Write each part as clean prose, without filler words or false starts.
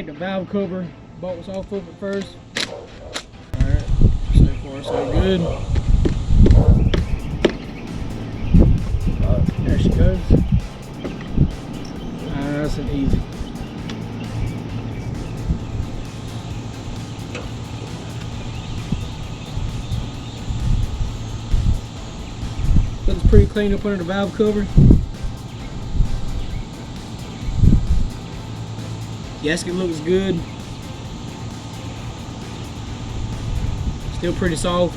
take the valve cover bolts off of it first. Alright, so far so good. There she goes. Nice and easy. Looks pretty clean up under the valve cover. Gasket looks good. Still pretty soft.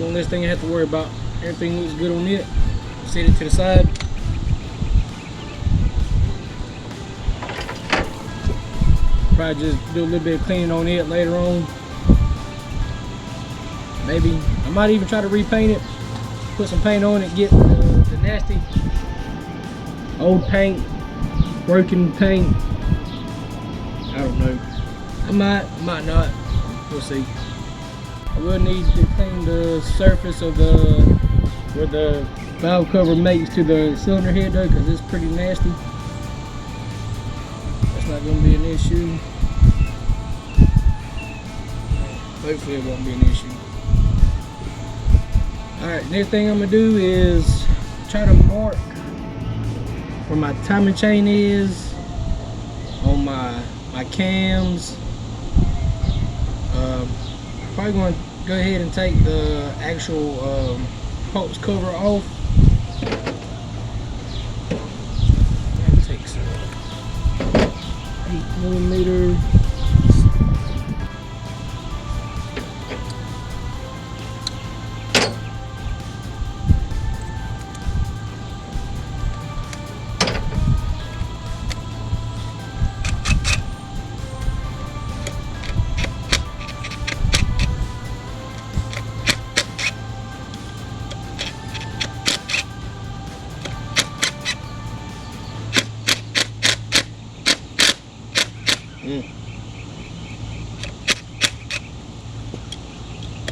One less thing I have to worry about. Everything looks good on it. Set it to the side. Probably just do a little bit of cleaning on it later on. Maybe I might even try to repaint it. Put some paint on it, get the nasty old paint, broken paint. I don't know. I might not. We'll see. I will need to clean the surface of where the valve cover mates to the cylinder head though, because it's pretty nasty. That's not going to be an issue. Hopefully it won't be an issue. Alright, next thing I'm going to do is try to mark where my timing chain is on my cams. Probably going to go ahead and take the actual pulse cover off. And take some 8mm.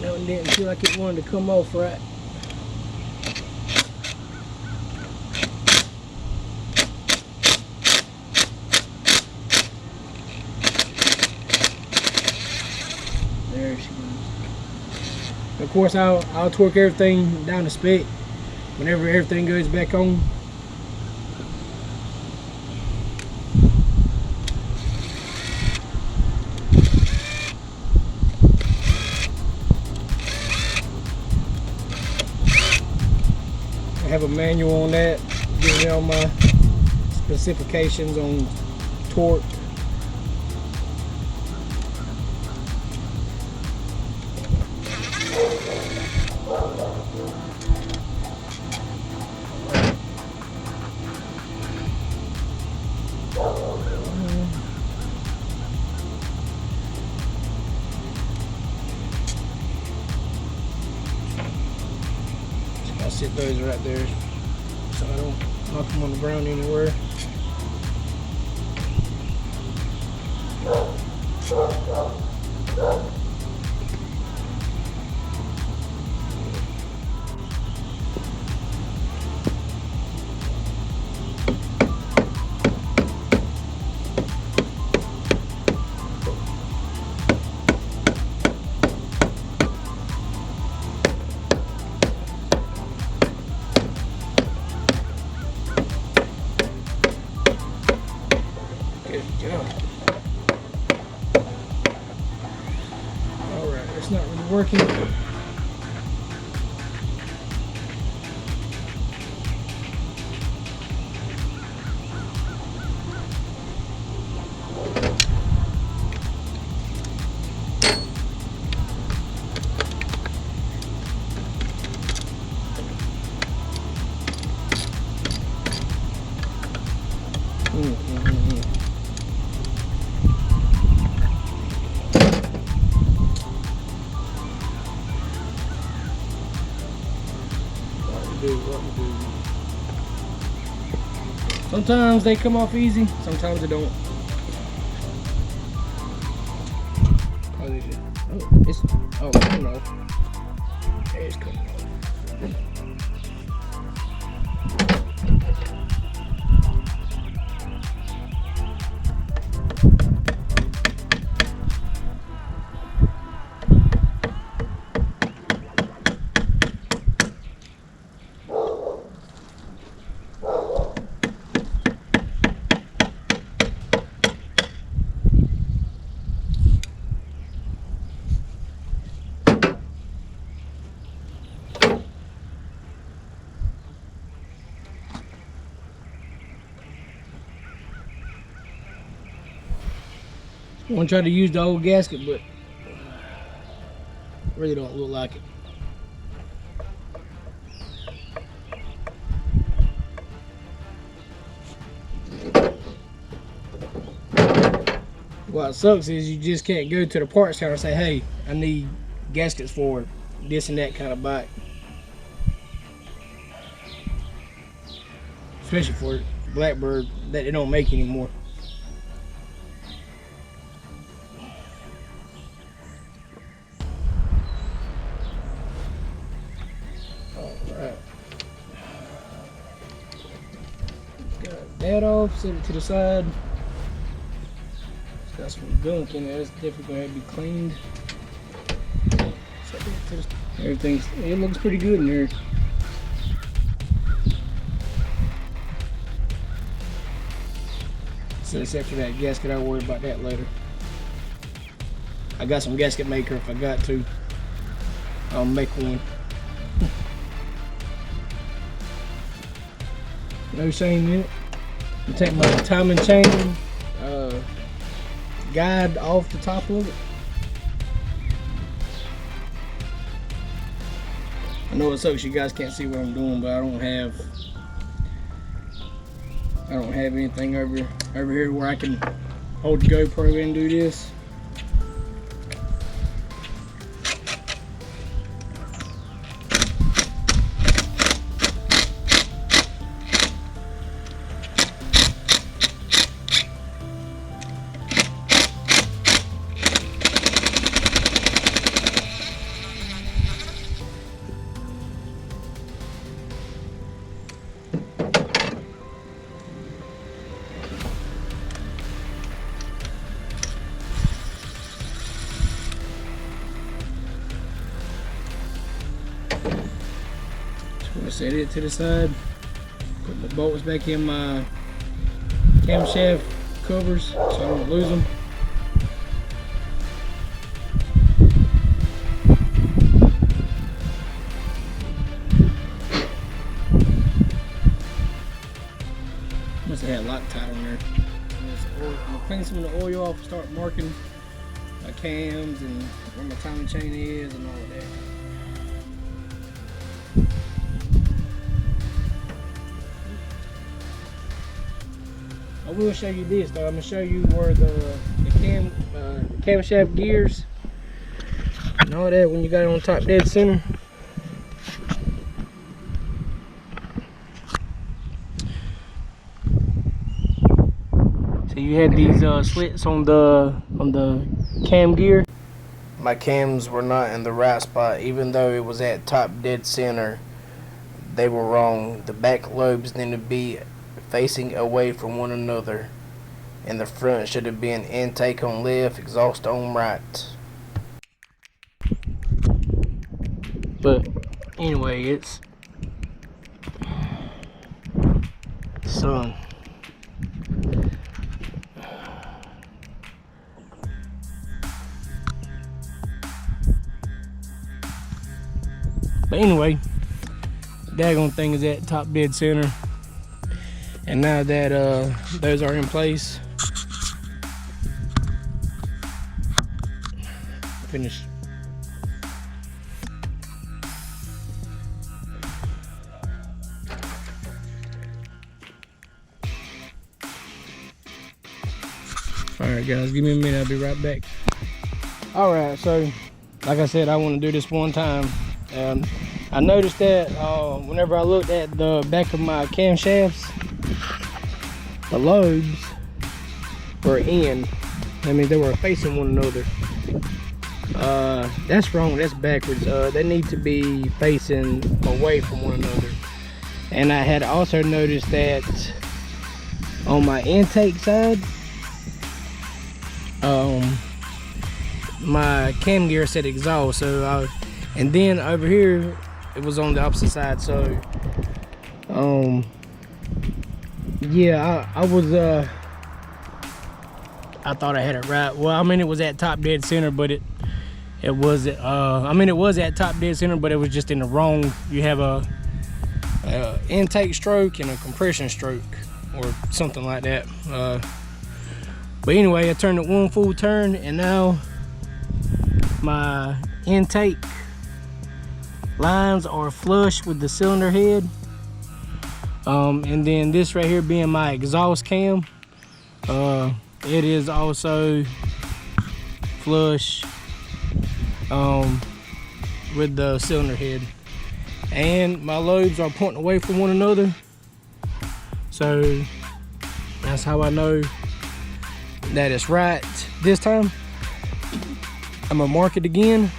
That one didn't feel like it wanted to come off right. There she goes. Of course, I'll torque everything down to spec whenever everything goes back on. I have a manual on that, giving me all my specifications on torque. I'll sit those right there so I don't knock them on the ground anywhere. Good job. Alright, it's not really working. Sometimes they come off easy, sometimes they don't. Oh, they did. Oh, it's, oh, I don't know. It's coming off. I want to try to use the old gasket, but really don't look like it. What sucks is you just can't go to the parts counter and say, hey, I need gaskets for this and that kind of bike. Especially for Blackbird that they don't make anymore. Alright. Got that off, set it to the side. Got some gunk in there, it's definitely gonna have to be cleaned. Everything's, it looks pretty good in there. So except for that gasket, I'll worry about that later. I got some gasket maker if I got to. I'll make one. No shame in it. I'll take my timing chain guide off the top of it. I know it sucks you guys can't see what I'm doing, but I don't have anything over here where I can hold the GoPro and do this. Set it to the side, put my bolts back in my camshaft covers so I don't lose them. Must have had Loctite on there. I'm gonna clean some of the oil off and start marking my cams and where my timing chain is and all of that. I will show you this though. I'm gonna show you where the camshaft gears and all that when you got it on top dead center. So you had these slits on the cam gear. My cams were not in the right spot, even though it was at top dead center. They were wrong. The back lobes need to be facing away from one another, and the front should have been intake on left, exhaust on right. But anyway, it's sun. But anyway, daggone thing is at top dead center. And now that those are in place, finish. Alright guys, give me a minute, I'll be right back. Alright, so like I said, I want to do this one time. I noticed that whenever I looked at the back of my camshafts, the lobes were in. I mean, they were facing one another. That's wrong, that's backwards. They need to be facing away from one another. And I had also noticed that on my intake side, my cam gear said exhaust, so and then over here it was on the opposite side. So yeah, I thought I had it right. Well, I mean, it was at top dead center, but it wasn't. I mean, it was at top dead center, but it was just in the wrong. You have a intake stroke and a compression stroke, or something like that. But anyway, I turned it one full turn, and now my intake lines are flush with the cylinder head. And then this right here being my exhaust cam, it is also flush with the cylinder head. And my lobes are pointing away from one another, so that's how I know that it's right this time. I'm gonna mark it again,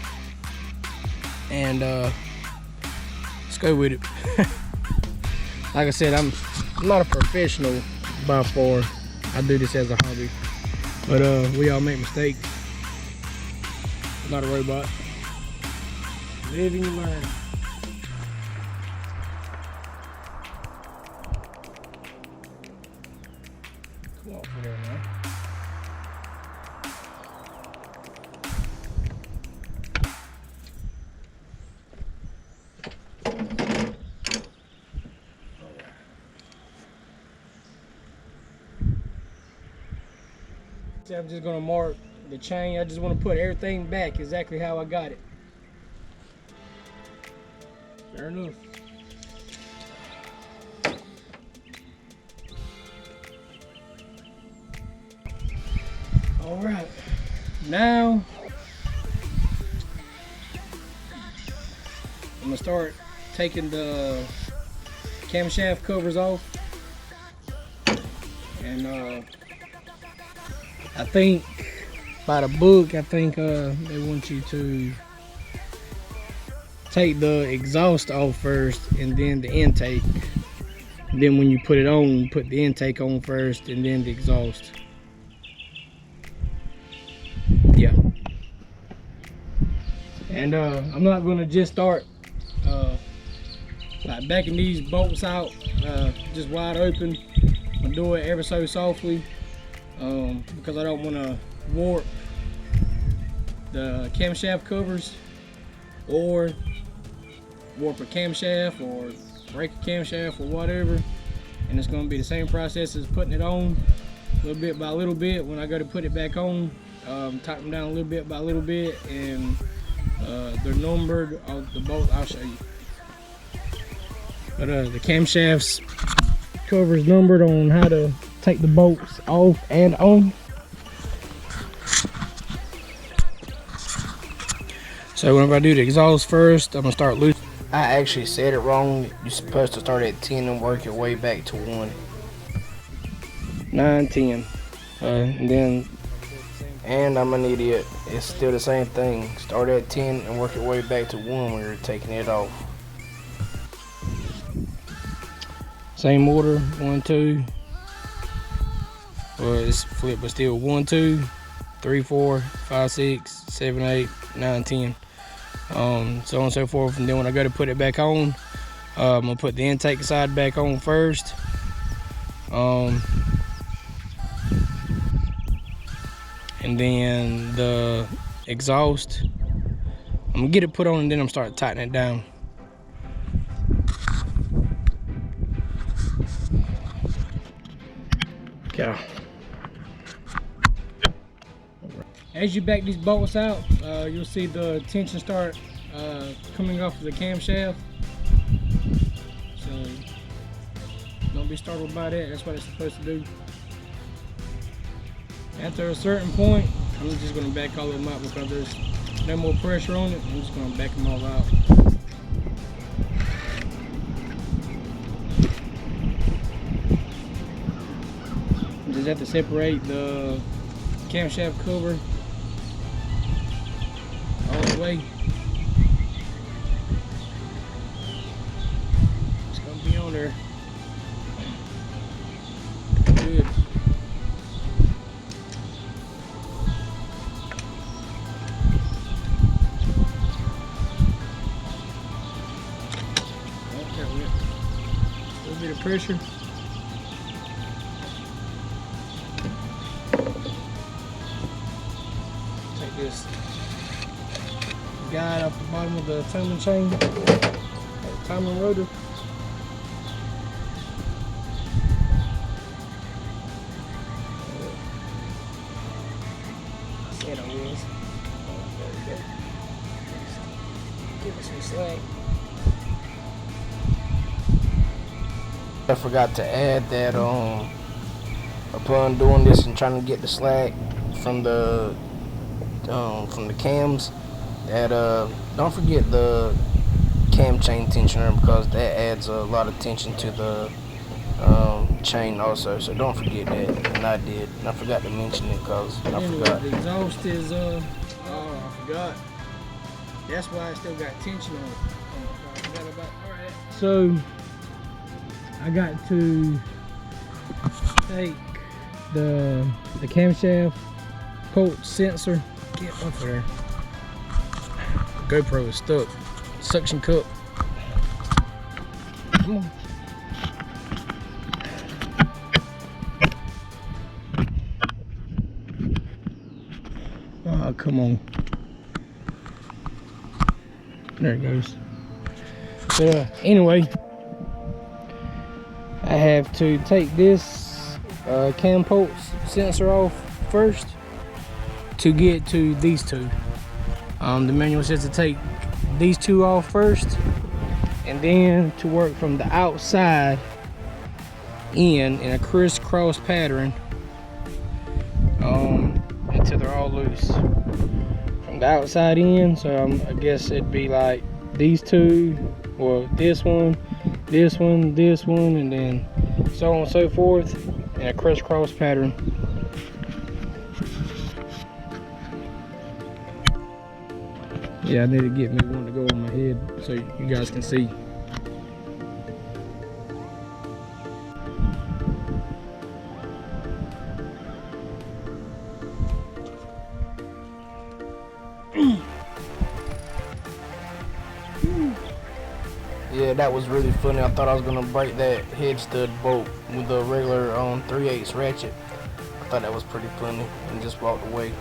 and let's go with it. Like I said, I'm not a professional by far. I do this as a hobby, but we all make mistakes. I'm not a robot. Live and you learn. Come on, for there now. I'm just gonna mark the chain. I just want to put everything back exactly how I got it. Fair enough. All right, now I'm gonna start taking the camshaft covers off, and I think by the book, I think they want you to take the exhaust off first and then the intake. And then when you put it on, put the intake on first and then the exhaust. Yeah. And I'm not gonna just start like backing these bolts out just wide open. I'm gonna do it ever so softly. Because I don't want to warp the camshaft covers or warp a camshaft or break a camshaft or whatever, and it's going to be the same process as putting it on, little bit by little bit. When I go to put it back on, tighten them down a little bit by little bit, and they're numbered. The bolt, I'll show you, but the camshafts covers numbered on how to take the bolts off and on. So whenever I do the exhaust first, I'm gonna start loose. I actually said it wrong. You're supposed to start at 10 and work your way back to 1. 9, 10. And I'm an idiot. It's still the same thing. Start at 10 and work your way back to 1 when you're taking it off. Same order, 1, 2. Well, it's flipped, but still 1, 2, 3, 4, 5, 6, 7, 8, 9, 10. So on and so forth. And then when I go to put it back on, I'm gonna put the intake side back on first. And then the exhaust, I'm gonna get it put on, and then I'm start tightening it down. Okay. As you back these bolts out, you'll see the tension start coming off of the camshaft. So don't be startled by that. That's what it's supposed to do. After a certain point, I'm just going to back all of them out because there's no more pressure on it. I'm just going to back them all out. You just have to separate the camshaft cover all the way. It's going to be on there. pressure. Take this guide off the bottom of the timing chain, or timing rotor. I said I was. There we go. Give it some slack. I forgot to add that upon doing this and trying to get the slack from the cams, that don't forget the cam chain tensioner, because that adds a lot of tension to the chain also. So don't forget that. And I did. And I forgot to mention it because I forgot. The exhaust is oh, I forgot. That's why I still got tension on it. I forgot about. All right. So I got to take the camshaft pulse sensor. Get up there. The GoPro is stuck. Suction cup. Come on. Oh, come on. There it goes. So anyway, I have to take this cam pulse sensor off first to get to these two. The manual says to take these two off first, and then to work from the outside in a crisscross pattern until they're all loose. From the outside in, so I guess it'd be like these two, or this one, this one, this one, and then so on and so forth in a crisscross pattern. Yeah, I need to get me one to go on my head so you guys can see. Yeah, that was really funny. I thought I was gonna break that head stud bolt with a regular 3/8 ratchet. I thought that was pretty funny and just walked away.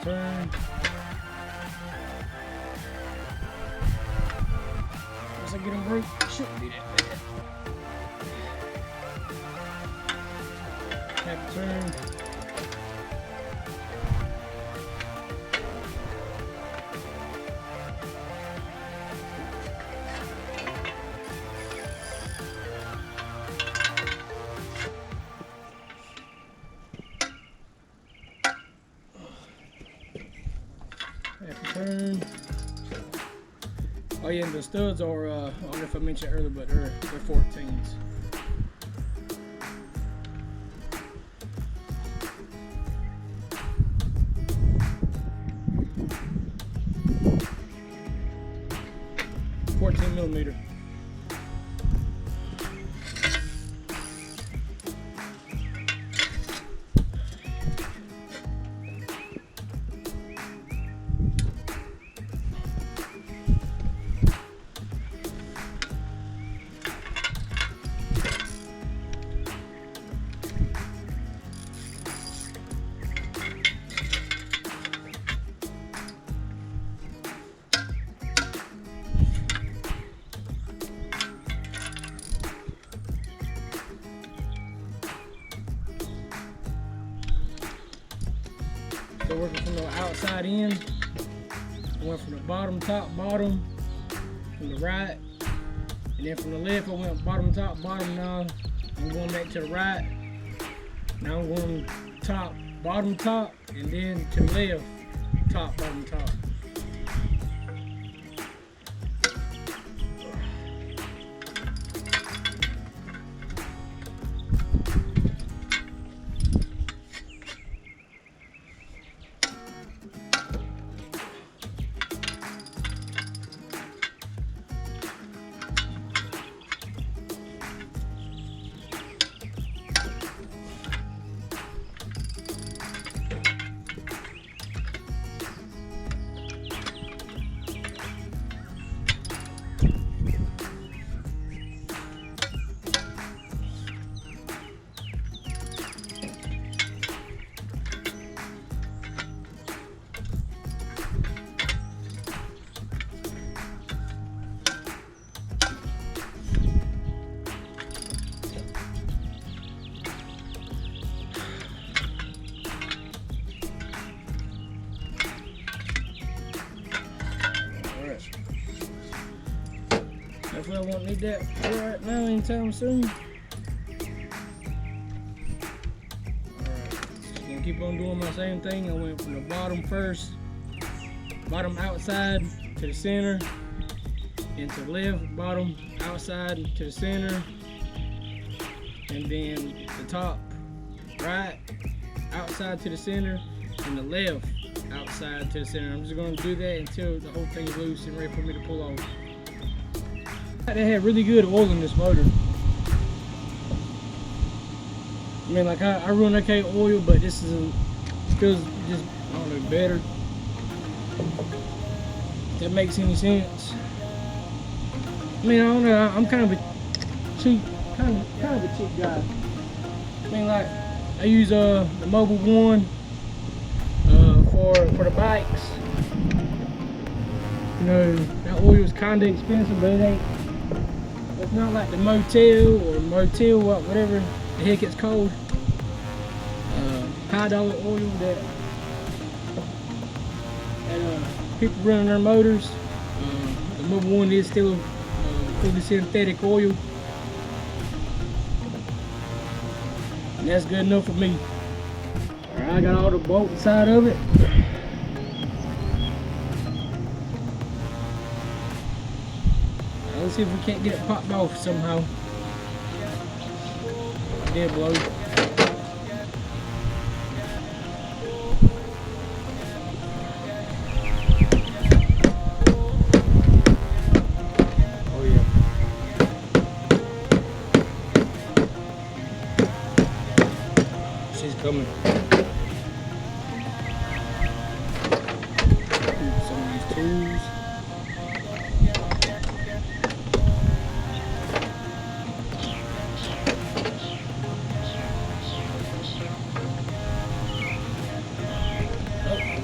Turn. Once I get them broke, it shouldn't be that bad. Half a turn. Turn. Oh yeah, and the studs are, I don't know if I mentioned earlier, but they're 14s. $14mm. So working from the outside in, went from the bottom, top, bottom, from the right, and then from the left I went bottom, top, bottom. Now I'm going back to the right. Now I'm going top, bottom, top, and then to the left, top, bottom, top. Hopefully I won't need that right now anytime soon. Alright, just gonna keep on doing my same thing. I went from the bottom first, bottom outside to the center, into the left, bottom outside to the center, and then the top right outside to the center, and the left outside to the center. I'm just gonna do that until the whole thing's loose and ready for me to pull off. They had really good oil in this motor. I mean, like I run okay oil, but this feels just, I don't know, better. If that makes any sense. I mean, I don't know. I'm kind of a cheap guy. I mean, like I use the Mobile One for the bikes. You know, that oil is kind of expensive, but it ain't. It's not like the motel or whatever the heck it's called. $5 oil that people running their motors. The Mobile One is still fully synthetic oil, and that's good enough for me. Alright, I got all the bolts inside of it. Let's see if we can't get it popped off somehow. I did blow. Oh yeah. She's coming. Some of these tools.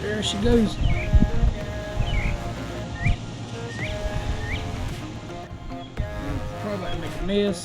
There she goes. Probably about to make a mess.